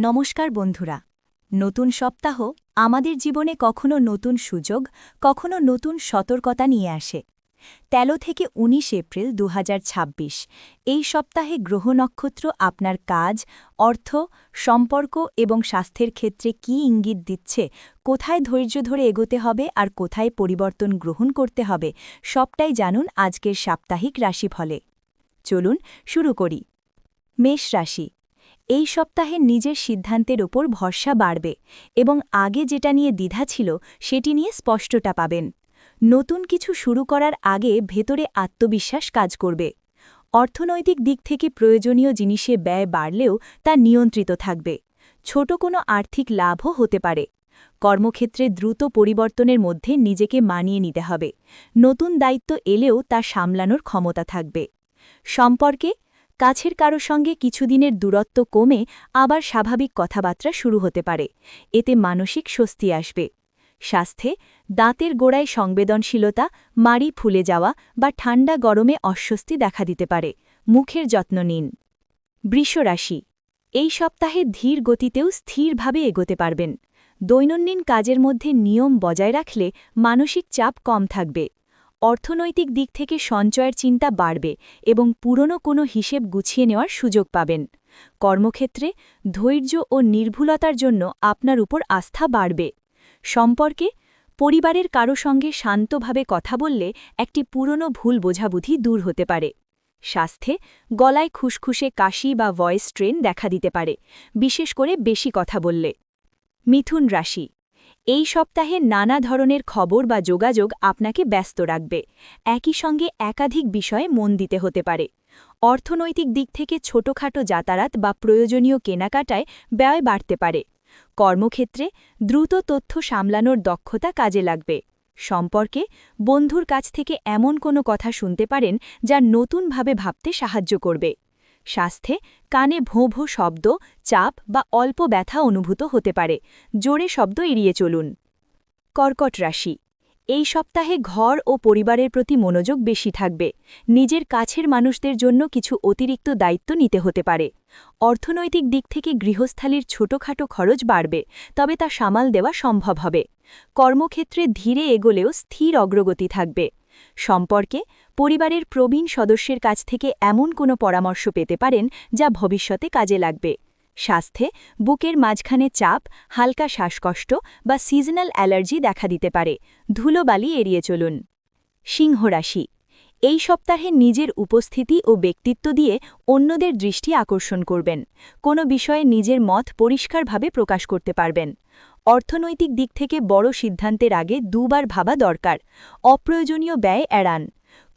নমস্কার বন্ধুরা। নতুন সপ্তাহ আমাদের জীবনে কখনো নতুন সুযোগ, কখনো নতুন সতর্কতা নিয়ে আসে। ১৩ থেকে ১৯ এপ্রিল ২০২৬ এই সপ্তাহে গ্রহ নক্ষত্র আপনার কাজ, অর্থ, সম্পর্ক এবং স্বাস্থ্যের ক্ষেত্রে কী ইঙ্গিত দিচ্ছে, কোথায় ধৈর্য ধরে এগোতে হবে আর কোথায় পরিবর্তন গ্রহণ করতে হবে, সবটাই জানুন আজকের সাপ্তাহিক রাশিফলে। চলুন শুরু করি। মেষ রাশি। এই সপ্তাহে নিজের সিদ্ধান্তের ওপর ভরসা বাড়বে এবং আগে যেটা নিয়ে দ্বিধা ছিল সেটি নিয়ে স্পষ্টতা পাবেন। নতুন কিছু শুরু করার আগে ভেতরে আত্মবিশ্বাস কাজ করবে। অর্থনৈতিক দিক থেকে প্রয়োজনীয় জিনিসে ব্যয় বাড়লেও তা নিয়ন্ত্রিত থাকবে। ছোট কোনো আর্থিক লাভও হতে পারে। কর্মক্ষেত্রে দ্রুত পরিবর্তনের মধ্যে নিজেকে মানিয়ে নিতে হবে। নতুন দায়িত্ব এলেও তা সামলানোর ক্ষমতা থাকবে। সম্পর্কে কাছের কারো সঙ্গে কিছুদিনের দূরত্ব কমে আবার স্বাভাবিক কথাবার্তা শুরু হতে পারে। এতে মানসিক স্বস্তি আসবে। স্বাস্থ্যে দাঁতের গোড়ায় সংবেদনশীলতা, মাড়ি ফুলে যাওয়া বা ঠান্ডা গরমে অস্বস্তি দেখা দিতে পারে। মুখের যত্ন নিন। বৃষ রাশি। এই সপ্তাহে ধীর গতিতেও স্থিরভাবে এগোতে পারবেন। দৈনন্দিন কাজের মধ্যে নিয়ম বজায় রাখলে মানসিক চাপ কম থাকবে। অর্থনৈতিক দিক থেকে সঞ্চয়ের চিন্তা বাড়বে এবং পুরনো কোনো হিসেব গুছিয়ে নেওয়ার সুযোগ পাবেন। কর্মক্ষেত্রে ধৈর্য ও নির্ভুলতার জন্য আপনার উপর আস্থা বাড়বে। সম্পর্কে পরিবারের কারো সঙ্গে শান্তভাবে কথা বললে একটি পুরনো ভুল বোঝাবুঝি দূর হতে পারে। স্বাস্থ্যে গলায় খুসখুসে কাশি বা ভয়েস স্ট্রেন দেখা দিতে পারে, বিশেষ করে বেশি কথা বললে। মিথুন রাশি। এই সপ্তাহে নানা ধরনের খবর বা যোগাযোগ আপনাকে ব্যস্ত রাখবে। একই সঙ্গে একাধিক বিষয়ে মন দিতে হতে পারে। অর্থনৈতিক দিক থেকে ছোটখাটো যাতায়াত বা প্রয়োজনীয় কেনাকাটায় ব্যয় বাড়তে পারে। কর্মক্ষেত্রে দ্রুত তথ্য সামলানোর দক্ষতা কাজে লাগবে। সম্পর্কে বন্ধুর কাছ থেকে এমন কোনো কথা শুনতে পারেন যা নতুনভাবে ভাবতে সাহায্য করবে। স্বাস্থ্যে কানে ভোঁ ভোঁ শব্দ, চাপ বা অল্প ব্যথা অনুভূত হতে পারে। জোরে শব্দ এড়িয়ে চলুন। কর্কট রাশি। এই সপ্তাহে ঘর ও পরিবারের প্রতি মনোযোগ বেশি থাকবে। নিজের কাছের মানুষদের জন্য কিছু অতিরিক্ত দায়িত্ব নিতে হতে পারে। অর্থনৈতিক দিক থেকে গৃহস্থালির ছোটখাটো খরচ বাড়বে, তবে তা সামাল দেওয়া সম্ভব হবে। কর্মক্ষেত্রে ধীরে এগোলেও স্থির অগ্রগতি থাকবে। সম্পর্কে পরিবারের প্রবীণ সদস্যের কাছ থেকে এমন কোনো পরামর্শ পেতে পারেন যা ভবিষ্যতে কাজে লাগবে। স্বাস্থ্যে বুকের মাঝখানে চাপ, হালকা শ্বাসকষ্ট বা সিজনাল অ্যালার্জি দেখা দিতে পারে। ধুলোবালি এড়িয়ে চলুন। সিংহ রাশি। এই সপ্তাহে নিজের উপস্থিতি ও ব্যক্তিত্ব দিয়ে অন্যদের দৃষ্টি আকর্ষণ করবেন। কোনো বিষয়ে নিজের মত পরিষ্কারভাবে প্রকাশ করতে পারবেন। অর্থনৈতিক দিক থেকে বড় সিদ্ধান্তের আগে দুবার ভাবা দরকার। অপ্রয়োজনীয় ব্যয় এড়ান।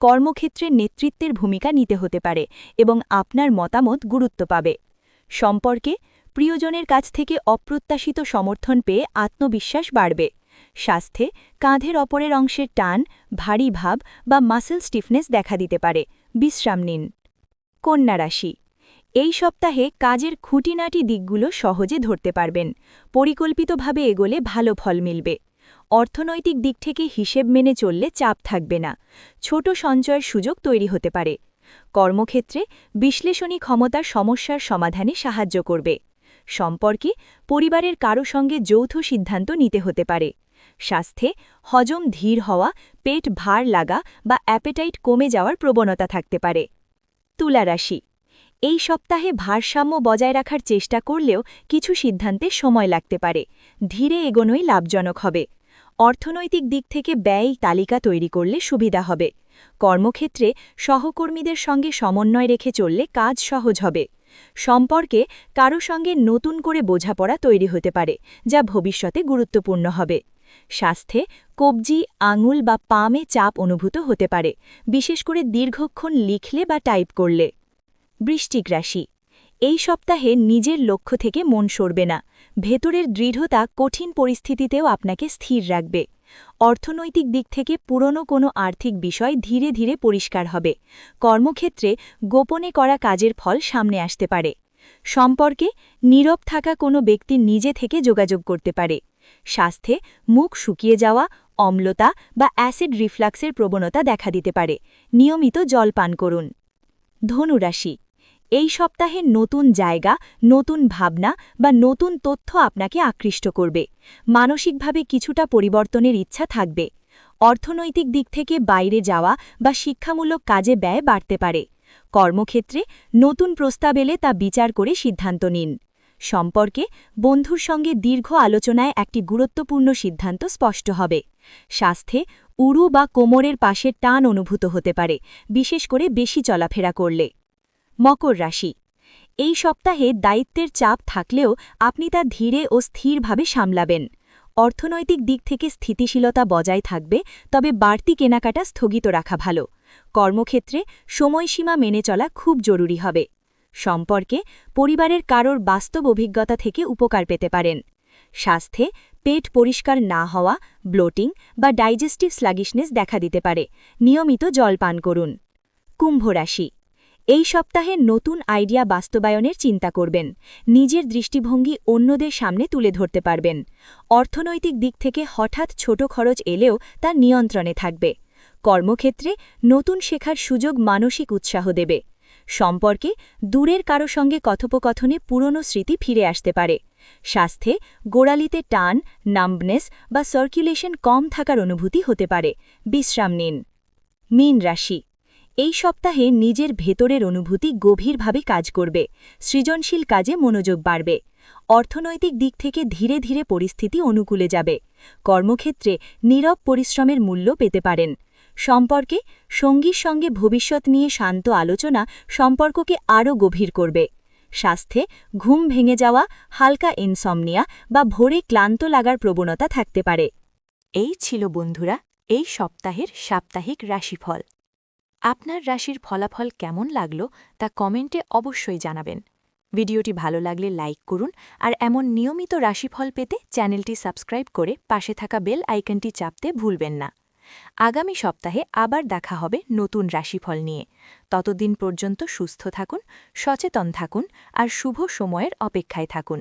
কর্মক্ষেত্রে নেতৃত্বের ভূমিকা নিতে হতে পারে এবং আপনার মতামত গুরুত্ব পাবে। সম্পর্কে প্রিয়জনের কাছ থেকে অপ্রত্যাশিত সমর্থন পেয়ে আত্মবিশ্বাস বাড়বে। স্বাস্থ্যে কাঁধের অপরের অংশের টান, ভারী ভাব বা মাসেল স্টিফনেস দেখা দিতে পারে। বিশ্রাম নিন। কন্যা রাশি। এই সপ্তাহে কাজের খুঁটিনাটি দিকগুলো সহজে ধরতে পারবেন। পরিকল্পিতভাবে এগোলে ভালো ফল মিলবে। অর্থনৈতিক দিক থেকে হিসেব মেনে চললে চাপ থাকবে না। ছোট সঞ্চয়ের সুযোগ তৈরি হতে পারে। কর্মক্ষেত্রে বিশ্লেষণী ক্ষমতা সমস্যার সমাধানে সাহায্য করবে। সম্পর্কে পরিবারের কারো সঙ্গে যৌথ সিদ্ধান্ত নিতে হতে পারে। স্বাস্থ্যে হজম ধীর হওয়া, পেট ভার লাগা বা অ্যাপেটাইট কমে যাওয়ার প্রবণতা থাকতে পারে। তুলা রাশি। এই সপ্তাহে ভারসাম্য বজায় রাখার চেষ্টা করলেও কিছু সিদ্ধান্তে সময় লাগতে পারে। ধীরে এগোনোই লাভজনক হবে। অর্থনৈতিক দিক থেকে ব্যয় তালিকা তৈরি করলে সুবিধা হবে। কর্মক্ষেত্রে সহকর্মীদের সঙ্গে সমন্বয় রেখে চললে কাজ সহজ হবে। সম্পর্কে কারো সঙ্গে নতুন করে বোঝাপড়া তৈরি হতে পারে, যা ভবিষ্যতে গুরুত্বপূর্ণ হবে। স্বাস্থ্যে কবজি, আঙুল বা পামে চাপ অনুভূত হতে পারে, বিশেষ করে দীর্ঘক্ষণ লিখলে বা টাইপ করলে। বৃশ্চিক রাশি। এই সপ্তাহে নিজের লক্ষ্য থেকে মন সরবে না। ভেতরের দৃঢ়তা কঠিন পরিস্থিতিতেও আপনাকে স্থির রাখবে। অর্থনৈতিক দিক থেকে পুরনো কোনো আর্থিক বিষয় ধীরে ধীরে পরিষ্কার হবে। কর্মক্ষেত্রে গোপনে করা কাজের ফল সামনে আসতে পারে। সম্পর্কে নীরব থাকা কোনো ব্যক্তি নিজে থেকে যোগাযোগ করতে পারে। স্বাস্থ্যে মুখ শুকিয়ে যাওয়া, অম্লতা বা অ্যাসিড রিফ্লাক্সের প্রবণতা দেখা দিতে পারে। নিয়মিত জল পান করুন। ধনু রাশি। এই সপ্তাহে নতুন জায়গা, নতুন ভাবনা বা নতুন তথ্য আপনাকে আকৃষ্ট করবে। মানসিকভাবে কিছুটা পরিবর্তনের ইচ্ছা থাকবে। অর্থনৈতিক দিক থেকে বাইরে যাওয়া বা শিক্ষামূলক কাজে ব্যয় বাড়তে পারে। কর্মক্ষেত্রে নতুন প্রস্তাব এলে তা বিচার করে সিদ্ধান্ত নিন। সম্পর্কে বন্ধুর সঙ্গে দীর্ঘ আলোচনায় একটি গুরুত্বপূর্ণ সিদ্ধান্ত স্পষ্ট হবে। স্বাস্থ্যে উরু বা কোমরের পাশে টান অনুভূত হতে পারে, বিশেষ করে বেশি চলাফেরা করলে। মকর রাশি, এই সপ্তাহে দায়িত্বের চাপ থাকলেও আপনি তা ধীরে ও স্থিরভাবে সামলাবেন। অর্থনৈতিক দিক থেকে স্থিতিশীলতা বজায় থাকবে, তবে বাড়তি কেনাকাটা স্থগিত রাখা ভালো। কর্মক্ষেত্রে সময়সীমা মেনে চলা খুব জরুরি হবে। সম্পর্কে পরিবারের কারোর বাস্তব অভিজ্ঞতা থেকে উপকার পেতে পারেন। স্বাস্থ্যে পেট পরিষ্কার না হওয়া, ব্লোটিং বা ডাইজেস্টিভ স্লাগিশনেস দেখা দিতে পারে। নিয়মিত জল পান করুন। কুম্ভ রাশি, এই সপ্তাহে নতুন আইডিয়া বাস্তবায়নের চিন্তা করবেন। নিজের দৃষ্টিভঙ্গি অন্যদের সামনে তুলে ধরতে পারবেন। অর্থনৈতিক দিক থেকে হঠাৎ ছোট খরচ এলেও তা নিয়ন্ত্রণে থাকবে। কর্মক্ষেত্রে নতুন শেখার সুযোগ মানসিক উৎসাহ দেবে। সম্পর্কে দূরের কারো সঙ্গে কথোপকথনে পুরনো স্মৃতি ফিরে আসতে পারে। স্বাস্থ্যে গোড়ালিতে টান, নাম্বনেস বা সার্কুলেশন কম থাকার অনুভূতি হতে পারে। বিশ্রাম নিন। মীন রাশি, এই সপ্তাহে নিজের ভেতরের অনুভূতি গভীরভাবে কাজ করবে। সৃজনশীল কাজে মনোযোগ বাড়বে। অর্থনৈতিক দিক থেকে ধীরে ধীরে পরিস্থিতি অনুকূলে যাবে। কর্মক্ষেত্রে নীরব পরিশ্রমের মূল্য পেতে পারেন। সম্পর্কে সঙ্গীর সঙ্গে ভবিষ্যৎ নিয়ে শান্ত আলোচনা সম্পর্ককে আরও গভীর করবে। স্বাস্থ্যে ঘুম ভেঙে যাওয়া, হালকা ইনসমনিয়া বা ভোরে ক্লান্ত লাগার প্রবণতা থাকতে পারে। এই ছিল বন্ধুরা এই সপ্তাহের সাপ্তাহিক রাশিফল। আপনার রাশির ফলাফল কেমন লাগলো তা কমেন্টে অবশ্যই জানাবেন। ভিডিওটি ভালো লাগলে লাইক করুন, আর এমন নিয়মিত রাশিফল পেতে চ্যানেলটি সাবস্ক্রাইব করে পাশে থাকা বেল আইকনটি চাপতে ভুলবেন না। আগামী সপ্তাহে আবার দেখা হবে নতুন রাশিফল নিয়ে। ততদিন পর্যন্ত সুস্থ থাকুন, সচেতন থাকুন আর শুভ সময়ের অপেক্ষায় থাকুন।